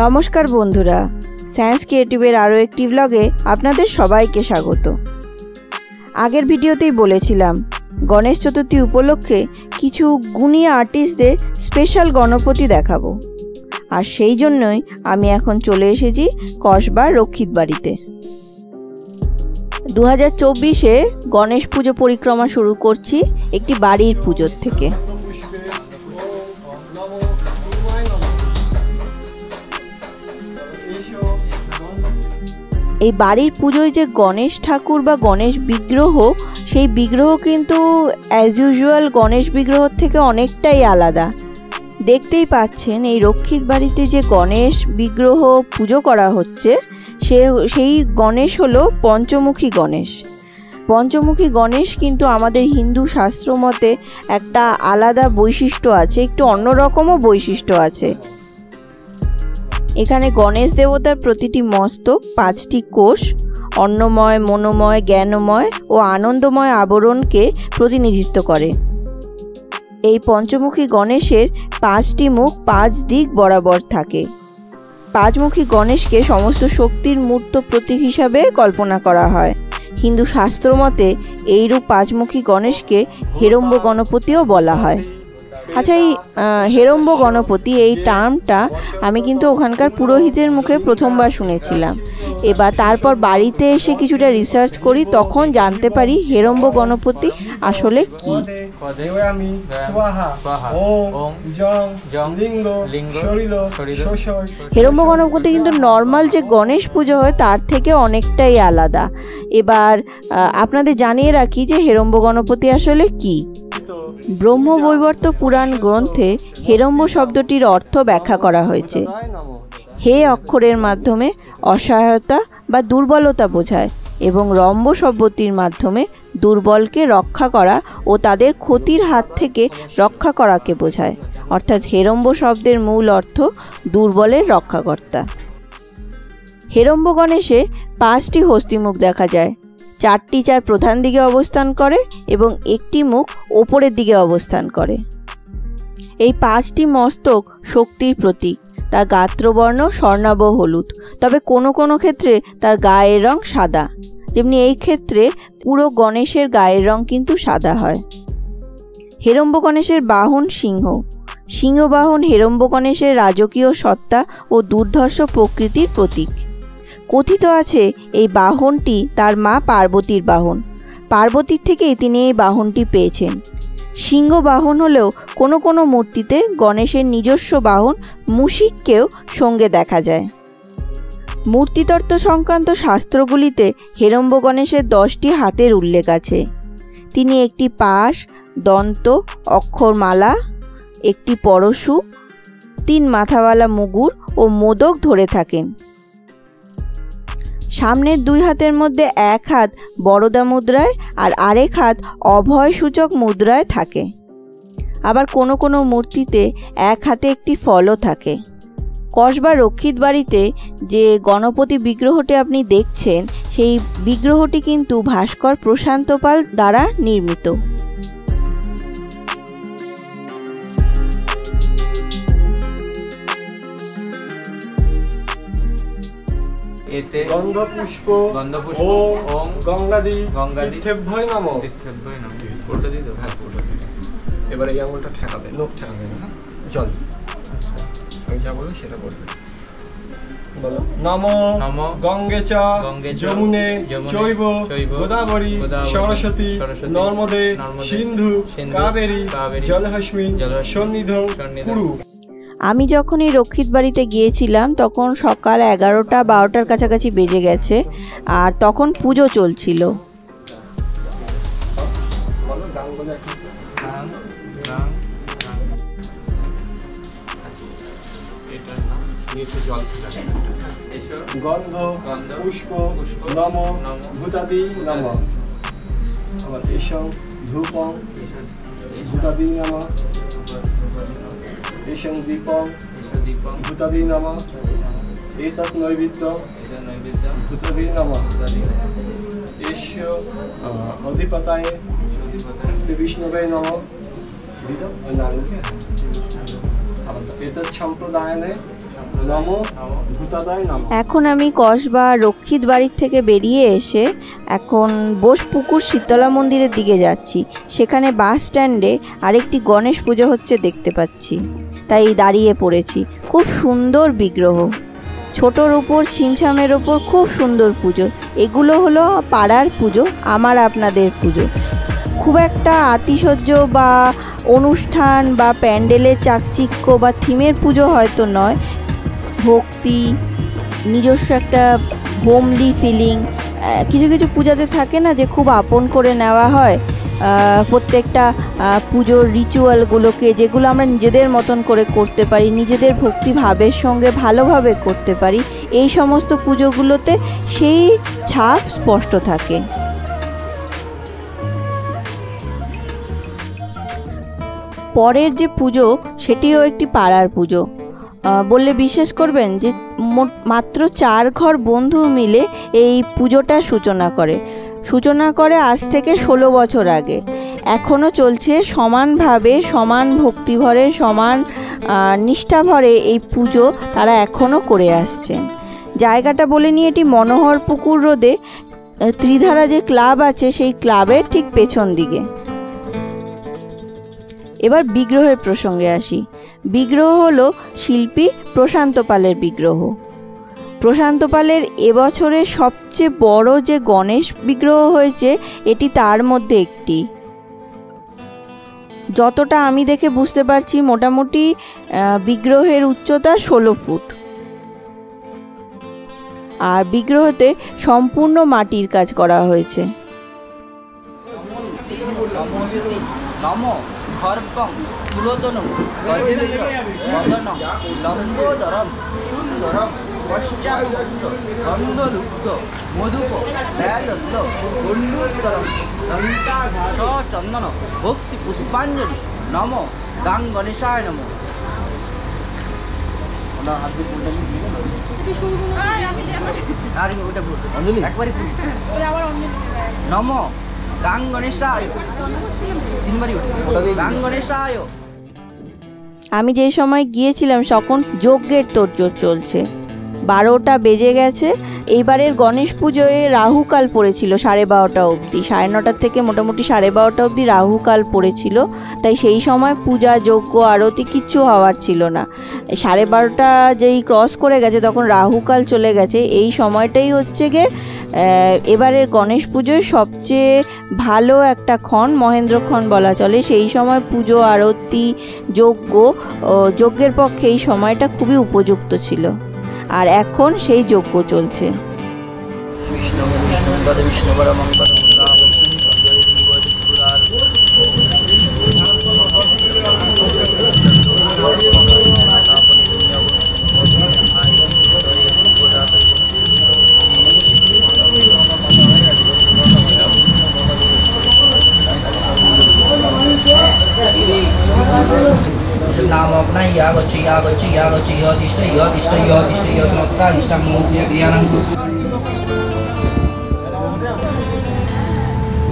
নমস্কার বন্ধুরা, সায়েন্স ক্রিয়েটিভের আরও একটি ব্লগে আপনাদের সবাইকে স্বাগত। আগের ভিডিওতেই বলেছিলাম গণেশ চতুর্থী উপলক্ষে কিছু গুণী আর্টিস্টদের স্পেশাল গণপতি দেখাবো, আর সেই জন্যই আমি এখন চলে এসেছি কসবার রক্ষিত বাড়িতে। 2024-এ গণেশ পুজো পরিক্রমা শুরু করছি একটি বাড়ির পুজোর থেকে। এই বাড়ির পুজোয় যে গণেশ ঠাকুর বা গণেশ বিগ্রহ, সেই বিগ্রহ কিন্তু অ্যাজ ইউজুয়াল গণেশ বিগ্রহ থেকে অনেকটাই আলাদা। দেখতেই পাচ্ছেন এই রক্ষিত বাড়িতে যে গণেশ বিগ্রহ পুজো করা হচ্ছে সেই গণেশ হলো পঞ্চমুখী গণেশ। পঞ্চমুখী গণেশ কিন্তু আমাদের হিন্দু শাস্ত্র মতে একটা আলাদা বৈশিষ্ট্য আছে, একটু অন্যরকমও বৈশিষ্ট্য আছে। এখানে গণেশ দেবতার প্রতিটি মস্তক 5টি কোষ, অন্নময়, মনোময়, জ্ঞানময় ও আনন্দময় আবরণকে প্রতিনিধিত্ব করে। এই পঞ্চমুখী গণেশের 5টি মুখ 5 দিক বরাবর থাকে। 5মুখী গণেশকে সমস্ত শক্তির মূর্ত প্রতীক হিসাবে কল্পনা করা হয়। হিন্দু শাস্ত্র মতে এইরূপ 5মুখী গণেশকে হেরম্ব গণপতিও বলা হয়। আচ্ছা, এই হেরম্ব গণপতি এই টার্মটা আমি কিন্তু ওখানকার পুরোহিতের মুখে প্রথমবার শুনেছিলাম। এবার তারপর বাড়িতে এসে কিছুটা রিসার্চ করি, তখন জানতে পারি হেরম্ব গণপতি আসলে কি। হেরম্ব গণপতি কিন্তু নর্মাল যে গণেশ পুজো হয় তার থেকে অনেকটাই আলাদা। এবার আপনাদের জানিয়ে রাখি যে হেরম্ব গণপতি আসলে কি। ব্রহ্মবৈবর্ত পুরাণ গ্রন্থে হেরম্ব শব্দটির অর্থ ব্যাখ্যা করা হয়েছে। হে অক্ষরের মাধ্যমে অসহায়তা বা দুর্বলতা বোঝায় এবং রম্ব শব্দটির মাধ্যমে দুর্বলকে রক্ষা করা ও তাদের ক্ষতির হাত থেকে রক্ষা করাকে বোঝায়। অর্থাৎ হেরম্ব শব্দের মূল অর্থ দুর্বলের রক্ষাকর্তা। হেরম্ব গণেশে 5টি হস্তিমুখ দেখা যায়। 4টি চার প্রধান দিকে অবস্থান করে এবং একটি মুখ ওপরের দিকে অবস্থান করে। এই 5টি মস্তক শক্তির প্রতীক। তার গাত্রবর্ণ স্বর্ণাভ হলুদ, তবে কোনো কোনো ক্ষেত্রে তার গায়ের রং সাদা। যেমনি এই ক্ষেত্রে পুরো গণেশের গায়ের রং কিন্তু সাদা হয়। হেরম্ব গণেশের বাহন সিংহ। সিংহবাহন হেরম্ব গণেশের রাজকীয় সত্তা ও দুর্ধর্ষ প্রকৃতির প্রতীক। কথিত আছে এই বাহনটি তার মা পার্বতীর বাহন। পার্বতীর থেকেই তিনি এই বাহনটি পেয়েছেন। সিংহ বাহন হলেও কোনো কোনো মূর্তিতে গণেশের নিজস্ব বাহন মুশিককেও সঙ্গে দেখা যায়। মূর্তিতত্ত্ব সংক্রান্ত শাস্ত্রগুলিতে হেরম্ব গণেশের 10টি হাতের উল্লেখ আছে। তিনি একটি পাশ, দন্ত, অক্ষরমালা, একটি পরশু, 3 মাথাওয়ালা মুগুর ও মোদক ধরে থাকেন। সামনের 2 হাতের মধ্যে এক হাত বরদা মুদ্রায় আর আরেক হাত অভয় সূচক মুদ্রায় থাকে। আবার কোনো কোনো মূর্তিতে এক হাতে একটি ফলও থাকে। কসবা রক্ষিত বাড়িতে যে গণপতি বিগ্রহটি আপনি দেখছেন, সেই বিগ্রহটি কিন্তু ভাস্কর প্রশান্ত পাল দ্বারা নির্মিত। গন্ধপুষ্প ওম গঙ্গাদি তীর্থেভ্যয় নমঃ। এবার এই আঙুলটা ঠেকাবে, নখ ঠেকাবে না, চল আমি যা বলি সেটা বলবে। বলো নমো গঙ্গে চ যমুনে চৈব গোদাবরী সরস্বতী নর্মদে সিন্ধু কাবেরী জলহস্মিন সন্নিধৌ কুরু। আমি যখন এই রক্ষিত বাড়িতে গিয়েছিলাম তখন সকাল 11টা-12টার কাছাকাছি বেজে গেছে, আর তখন পুজো চলছিল। গন্ধ পুষ্প নম ভূতাদি নম। এসং ধূপং ভূতাদি নম। এসং দীপং ভূতাদি নম। এতৎ নৈবেদ্য ভূতাদি নম। এষ অধিপতায় শ্রী বিষ্ণবে নম। এতৎ সম্প্রদায়নে নমো ভূতাদায় নমঃ। এখন আমি কসবা রক্ষিত বাড়ির থেকে বেরিয়ে এসে এখন বোসপুকুর শীতলা মন্দিরের দিকে যাচ্ছি। সেখানে বাস স্ট্যান্ডে আরেকটি গণেশ পুজো হচ্ছে দেখতে পাচ্ছি, তাই দাঁড়িয়ে পড়েছি। খুব সুন্দর বিগ্রহ, ছোটোর উপর ছিমছামের ওপর খুব সুন্দর পুজো। এগুলো হলো পাড়ার পুজো, আমার আপনাদের পুজো। খুব একটা আতিশয্য বা অনুষ্ঠান বা প্যান্ডেলের চাকচিক্য বা থিমের পুজো হয়তো নয়, ভক্তি, নিজস্ব একটা হোমলি ফিলিং। কিছু কিছু পূজাতে থাকে না যে খুব আপন করে নেওয়া হয় প্রত্যেকটা পুজোর রিচুয়ালগুলোকে, যেগুলো আমরা নিজেদের মতন করে করতে পারি, নিজেদের ভক্তিভাবের সঙ্গে ভালোভাবে করতে পারি। এই সমস্ত পুজোগুলোতে সেই ছাপ স্পষ্ট থাকে। পরের যে পুজো সেটিও একটি পাড়ার পুজো। বললে বিশ্বাস করবেন যে মাত্র 4 ঘর বন্ধু মিলে এই পুজোটা সূচনা করে আজ থেকে 16 বছর আগে। এখনও চলছে সমানভাবে, সমান ভক্তিভরে, সমান নিষ্ঠাভরে এই পুজো তারা এখনও করে আসছেন। জায়গাটা বলে নিয়ে এটি মনোহর পুকুর রোডে ত্রিধারা যে ক্লাব আছে সেই ক্লাবের ঠিক পেছন দিকে। এবার বিগ্রহের প্রসঙ্গে আসি। বিগ্রহ হলো শিল্পী প্রশান্ত পালের বিগ্রহ। প্রশান্ত পালের এবছরে সবচেয়ে বড় যে গণেশ বিগ্রহ হয়েছে এটি তার মধ্যে একটি। যতটা আমি দেখে বুঝতে পারছি মোটামুটি বিগ্রহের উচ্চতা 16 ফুট। আর বিগ্রহতে সম্পূর্ণ মাটির কাজ করা হয়েছে। খর্পং তুলোদনম গজেন্দ্র বদনম লম্বোদরম সুন্দরম পশ্চাৎ গন্ধলুব্ধ মধুপ দয়ালব্ধ গণ্ডুস্তরম সচন্দন ভক্তি পুষ্পাঞ্জলি নম গাং গণেশায় নম। নম গাং গণেশায়, আমি যে সময় গিয়েছিলাম তখন যজ্ঞের তোড়জোড় চলছে, 12টা বেজে গেছে। এইবারের গণেশ পুজোয় রাহুকাল পড়েছিল 12:30 অবধি, 9:30 থেকে মোটামুটি 12:30 অবধি রাহুকাল পড়েছিল। তাই সেই সময় পূজা, যজ্ঞ, আরতি কিচ্ছু হওয়ার ছিল না। 12:30 যেই ক্রস করে গেছে তখন রাহুকাল চলে গেছে। এই সময়টাই হচ্ছে গিয়ে এবারের গণেশ পুজোয় সবচেয়ে ভালো একটা ক্ষণ, মহেন্দ্রক্ষণ বলা চলে। সেই সময় পুজো, আরতি, যজ্ঞের পক্ষে এই সময়টা খুবই উপযুক্ত ছিল। আর এখন সেই যজ্ঞ চলছে। नाम अपना यागच्छ यागच्छ यागच्छ यदिष्ट यदिष्ट यदिष्ट यदनत्रा इष्टं मोक्ष्य ज्ञानं।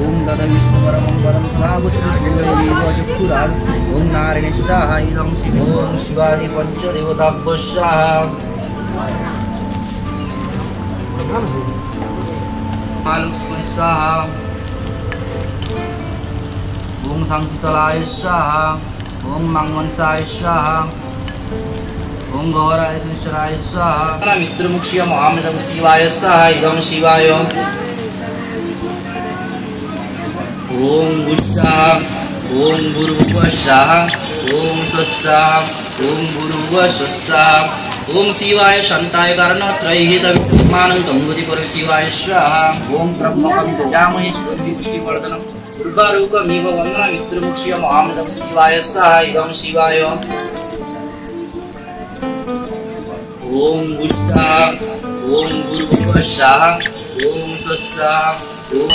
ओम तदा विष्णु परमं परं सदा वचुपुराद ओम नारायण स्वाहा इदं शिवो शिवादि पंचदेवताभ्यो स्वाहा। महालक्ष्मी स्वाहा ओम संसितलाय स्वाहा ओम मंगमनसाय स्वाहा ओम गौराय शंकराय स्वाहा। मित्रमुख्य महामृतं शिवाय स्वाहा इदं शिवाय। ओम गुस्साहा ओम गुरुभुवः स्वाहा ओम स्वस्साहा ओम गुरुभुवः स्वस्साहा ओम शिवाय शांताय कारणत्रयहितविद्यमानं तंगति पर शिवाय स्वाहा। ओम ब्रह्मकं जामहि पुष्टिवर्धनं दुर्गारूपमिव वन्दना मित्रमुख्य महामृतं शिवाय स्वाहा इदं शिवाय। ओम गुस्साहा ओम गुरुभुवः स्वाहा ओम स्वस्साहा ओम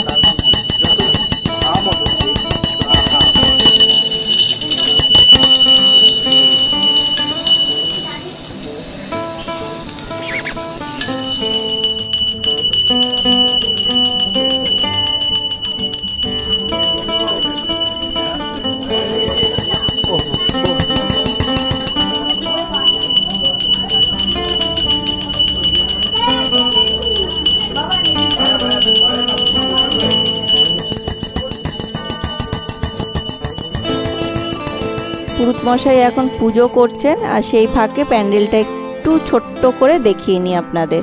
মশাই এখন পুজো করছেন, আর সেই ফাঁকে প্যান্ডেলটা একটু ছোট্ট করে দেখিয়ে নিই আপনাদের।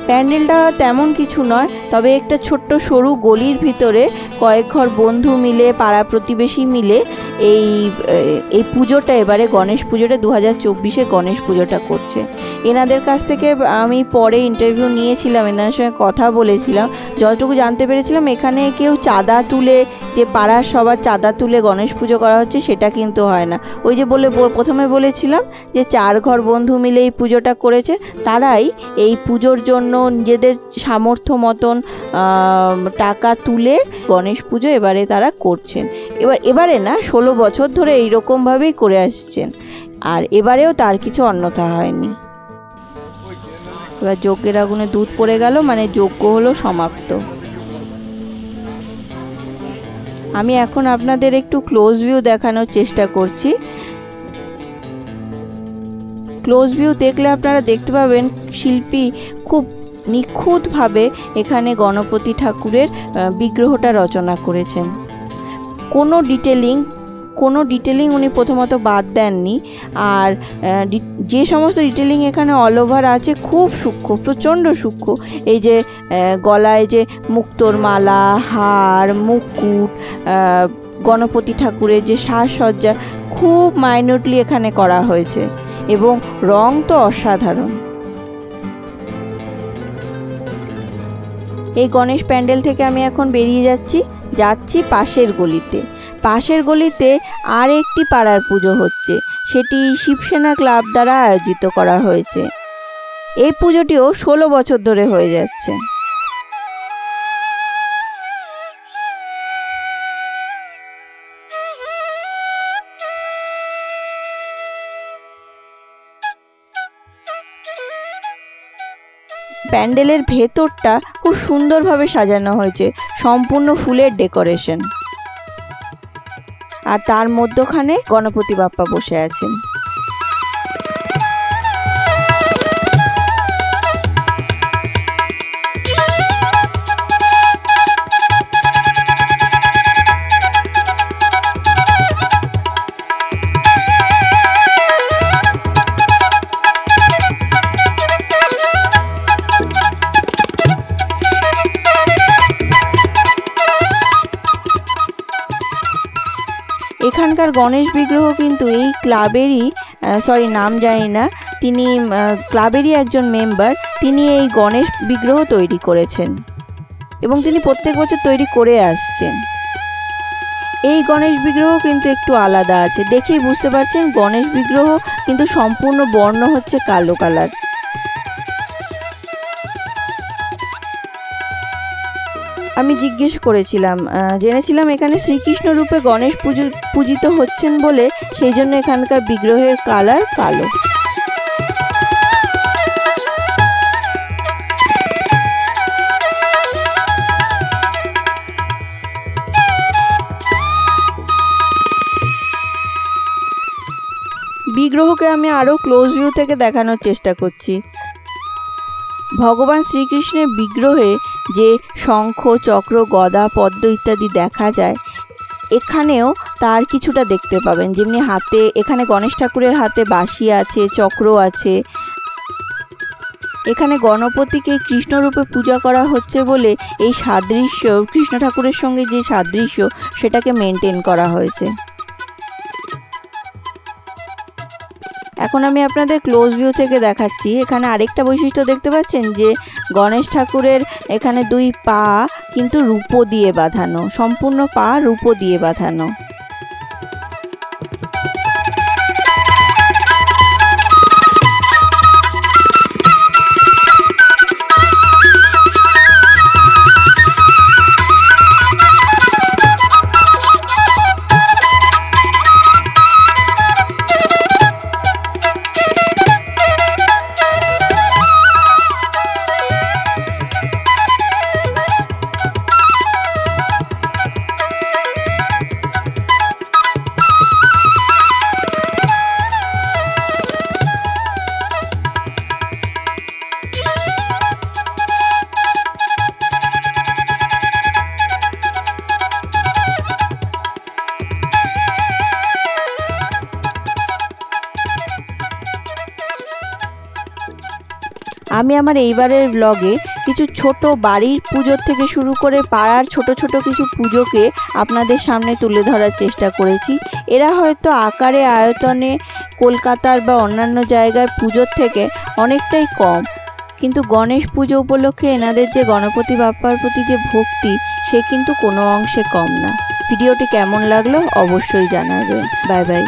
প্যান্ডেলটা তেমন কিছু নয়, তবে একটা ছোট্ট সরু গলির ভিতরে কয়েক ঘর বন্ধু মিলে, পাড়া প্রতিবেশী মিলে এই পুজোটা, এবারে গণেশ পুজোটা 2024 গণেশ পুজোটা করছে। এনাদের কাছ থেকে আমি পরে ইন্টারভিউ নিয়েছিলাম, এনাদের সঙ্গে কথা বলেছিলাম। যতটুকু জানতে পেরেছিলাম, এখানে কেউ চাঁদা তুলে, যে পাড়ার সবার চাঁদা তুলে গণেশ পুজো করা হচ্ছে সেটা কিন্তু হয় না। ওই যে প্রথমে বলেছিলাম যে 4 ঘর বন্ধু মিলে এই পুজোটা করেছে, তারাই এই পুজোর জন্য নিজেদের সামর্থ্য মতন টাকা তুলে গণেশ পুজো এবারে তারা করছেন। এবারে না, 16 বছর ধরে এইরকমভাবেই করে আসছেন, আর এবারেও তার কিছু অন্যথা হয়নি। এবার যজ্ঞের আগুনে দুধ পড়ে গেল, মানে যজ্ঞ হলো সমাপ্ত। আমি এখন আপনাদের একটু ক্লোজ ভিউ দেখানোর চেষ্টা করছি। ক্লোজ ভিউ দেখলে আপনারা দেখতে পাবেন শিল্পী খুব নিখুঁতভাবে এখানে গণপতি ঠাকুরের বিগ্রহটা রচনা করেছেন। কোনো ডিটেলিং উনি প্রথমত বাদ দেননি, আর যে সমস্ত ডিটেলিং এখানে অল ওভার আছে খুব সূক্ষ্ম, প্রচণ্ড সূক্ষ্ম। এই যে গলায় যে মুক্তোর মালা, হার, মুকুট, গণপতি ঠাকুরের যে সাজসজ্জা, খুব মাইনিউটলি এখানে করা হয়েছে, এবং রং তো অসাধারণ। এই গণেশ প্যান্ডেল থেকে আমি এখন বেরিয়ে যাচ্ছি পাশের গলিতে আর একটি পাড়ার পুজো হচ্ছে, সেটি শিবসেনা ক্লাব দ্বারা আয়োজিত করা হয়েছে। এই পুজোটিও 16 বছর ধরে হয়ে যাচ্ছে। প্যান্ডেলের ভেতরটা খুব সুন্দরভাবে সাজানো হয়েছে, সম্পূর্ণ ফুলের ডেকোরেশন, আর তার মধ্যখানে গণপতি বাপ্পা বসে আছেন। এখানকার গণেশ বিগ্রহ কিন্তু এই ক্লাবেরই, নাম জানি না, তিনি ক্লাবেরই একজন মেম্বার, তিনি এই গণেশ বিগ্রহ তৈরি করেছেন এবং তিনি প্রত্যেক বছর তৈরি করে আসছেন। এই গণেশ বিগ্রহ কিন্তু একটু আলাদা আছে, দেখেই বুঝতে পারছেন গণেশ বিগ্রহ কিন্তু সম্পূর্ণ বর্ণ হচ্ছে কালো কালার। আমি জিজ্ঞেস করেছিলাম, জেনেছিলাম এখানে শ্রীকৃষ্ণ রূপে গণেশ পূজিত হচ্ছেন বলে সেই জন্য এখানকার বিগ্রহের কালার কালো। বিগ্রহকে আমি আরও ক্লোজ ভিউ থেকে দেখানোর চেষ্টা করছি। ভগবান শ্রীকৃষ্ণের বিগ্রহে যে শঙ্খ, চক্র, গদা, পদ্ম ইত্যাদি দেখা যায়, এখানেও তার কিছুটা দেখতে পাবেন। যেমনি হাতে, এখানে গণেশ ঠাকুরের হাতে বাঁশি আছে, চক্র আছে। এখানে গণপতিকে কৃষ্ণরূপে পূজা করা হচ্ছে বলে এই সাদৃশ্য, কৃষ্ণ ঠাকুরের সঙ্গে যে সাদৃশ্য, সেটাকে মেনটেন করা হয়েছে। এখন আমি আপনাদের ক্লোজ ভিউ থেকে দেখাচ্ছি। এখানে আরেকটা বৈশিষ্ট্য দেখতে পাচ্ছেন যে গণেশ ঠাকুরের এখানে 2 পা কিন্তু রূপো দিয়ে বাঁধানো, সম্পূর্ণ পা রূপো দিয়ে বাঁধানো। আমি আমার এইবারের ব্লগে কিছু ছোট বাড়ির পুজোর থেকে শুরু করে পাড়ার ছোট ছোট কিছু পুজোকে আপনাদের সামনে তুলে ধরার চেষ্টা করেছি। এরা হয়তো আকারে আয়তনে কলকাতার বা অন্যান্য জায়গার পুজোর থেকে অনেকটাই কম, কিন্তু গণেশ পুজো উপলক্ষে এনাদের যে গণপতি বাপ্পার প্রতি যে ভক্তি সে কিন্তু কোনো অংশে কম না। ভিডিওটি কেমন লাগলো অবশ্যই জানাবেন। Bye bye.